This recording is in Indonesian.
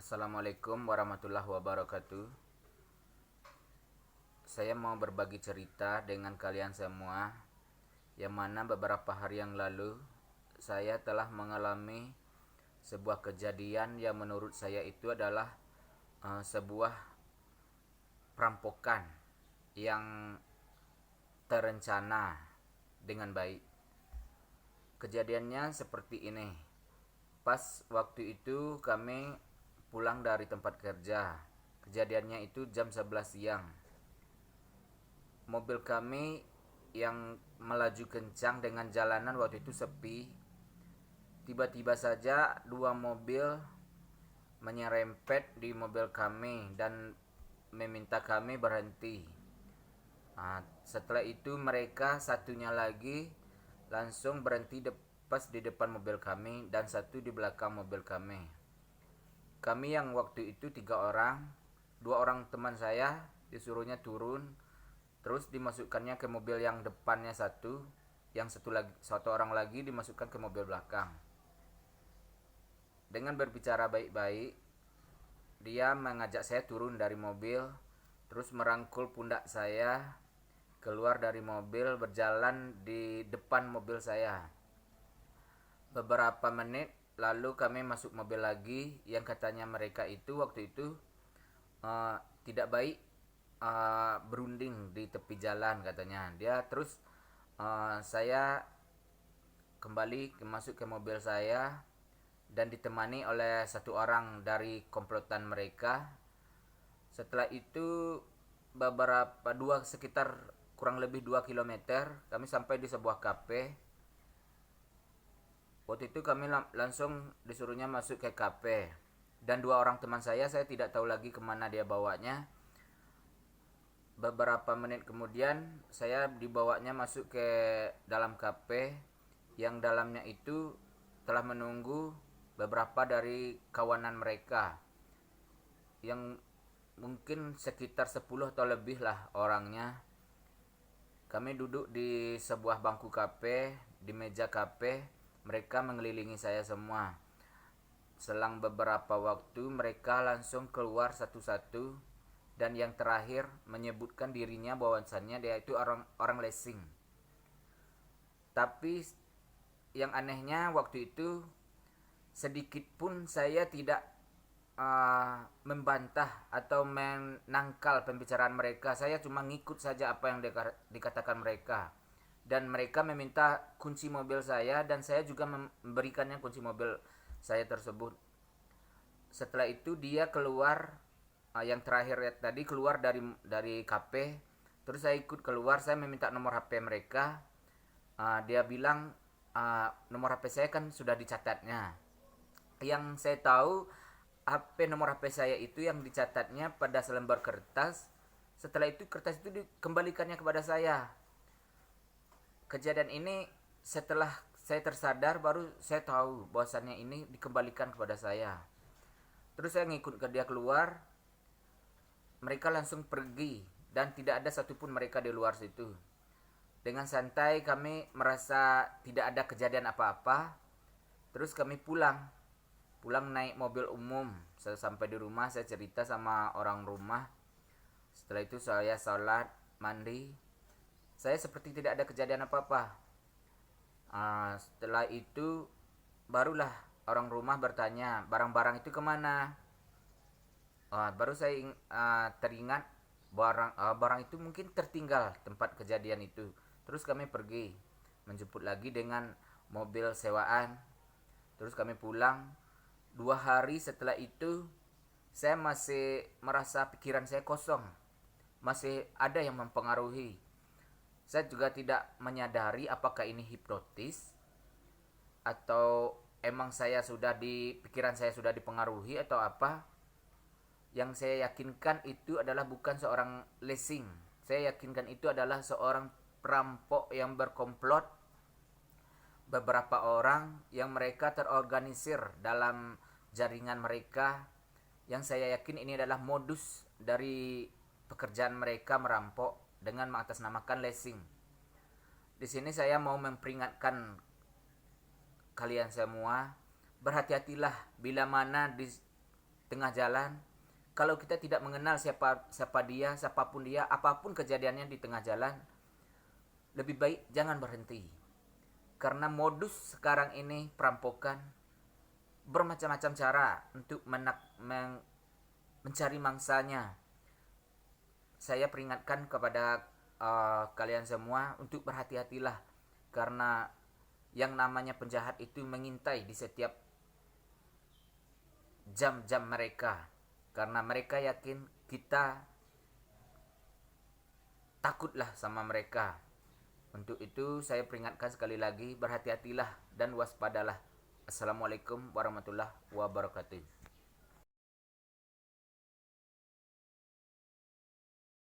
Assalamualaikum warahmatullahi wabarakatuh. Saya mau berbagi cerita dengan kalian semua, yang mana beberapa hari yang lalu saya telah mengalami sebuah kejadian yang menurut saya itu adalah sebuah perampokan yang terencana dengan baik. Kejadiannya seperti ini. Pas waktu itu kami pulang dari tempat kerja. Kejadiannya itu jam 11 siang. Mobil kami yang melaju kencang dengan jalanan waktu itu sepi. Tiba-tiba saja dua mobil menyerempet di mobil kami dan meminta kami berhenti. Setelah itu mereka satunya lagi langsung berhenti pas di depan mobil kami dan satu di belakang mobil kami. Kami yang waktu itu 3 orang, 2 orang teman saya disuruhnya turun, terus dimasukkannya ke mobil yang depannya satu, yang satu orang lagi dimasukkan ke mobil belakang. Dengan berbicara baik-baik, dia mengajak saya turun dari mobil, terus merangkul pundak saya, keluar dari mobil, berjalan di depan mobil saya. Beberapa menit lalu kami masuk mobil lagi, yang katanya mereka itu waktu itu tidak baik berunding di tepi jalan katanya. Dia terus saya kembali masuk ke mobil saya dan ditemani oleh satu orang dari komplotan mereka. Setelah itu sekitar kurang lebih 2 kilometer kami sampai di sebuah kafe. Waktu itu kami langsung disuruhnya masuk ke kafe. Dan 2 orang teman saya tidak tahu lagi kemana dia bawanya. Beberapa menit kemudian saya dibawanya masuk ke dalam kafe, yang dalamnya itu telah menunggu beberapa dari kawanan mereka, yang mungkin sekitar 10 atau lebih lah orangnya. Kami duduk di sebuah bangku kafe, di meja kafe. Mereka mengelilingi saya semua. Selang beberapa waktu mereka langsung keluar satu-satu, dan yang terakhir menyebutkan dirinya bahwasannya dia itu orang lesing. Tapi yang anehnya waktu itu sedikit pun saya tidak membantah atau menangkal pembicaraan mereka. Saya cuma ngikut saja apa yang dikatakan mereka. Dan mereka meminta kunci mobil saya, dan saya juga memberikannya kunci mobil saya tersebut. Setelah itu dia keluar, yang terakhir tadi keluar dari kafe. Terus saya ikut keluar, saya meminta nomor HP mereka. Dia bilang nomor HP saya kan sudah dicatatnya. Yang saya tahu nomor HP saya itu yang dicatatnya pada selembar kertas. Setelah itu kertas itu dikembalikannya kepada saya. Kejadian ini setelah saya tersadar baru saya tahu bahwasannya ini dikembalikan kepada saya. Terus saya ngikut ke dia keluar. Mereka langsung pergi dan tidak ada satupun mereka di luar situ. Dengan santai kami merasa tidak ada kejadian apa-apa. Terus kami pulang naik mobil umum. Saya sampai di rumah, saya cerita sama orang rumah. Setelah itu saya sholat, mandi. Saya seperti tidak ada kejadian apa-apa. Setelah itu barulah orang rumah bertanya, barang-barang itu kemana? Baru saya teringat barang itu mungkin tertinggal tempat kejadian itu. Terus kami pergi menjemput lagi dengan mobil sewaan. Terus kami pulang. 2 hari setelah itu saya masih merasa pikiran saya kosong, masih ada yang mempengaruhi. Saya juga tidak menyadari apakah ini hipnotis atau emang pikiran saya sudah dipengaruhi atau apa. Yang saya yakinkan itu adalah bukan seorang lesing. Saya yakinkan itu adalah seorang perampok yang berkomplot. Beberapa orang yang mereka terorganisir dalam jaringan mereka, yang saya yakin ini adalah modus dari pekerjaan mereka merampok dengan mengatasnamakan lesing. Di sini saya mau memperingatkan kalian semua, berhati-hatilah bila mana tengah jalan, kalau kita tidak mengenal siapapun dia, apapun kejadiannya di tengah jalan, lebih baik jangan berhenti. Karena modus sekarang ini perampokan, bermacam-macam cara untuk mencari mangsanya. Saya peringatkan kepada kalian semua untuk berhati-hatilah, karena yang namanya penjahat itu mengintai di setiap jam-jam mereka, karena mereka yakin kita takutlah sama mereka. Untuk itu saya peringatkan sekali lagi, berhati-hatilah dan waspadalah. Assalamualaikum warahmatullahi wabarakatuh.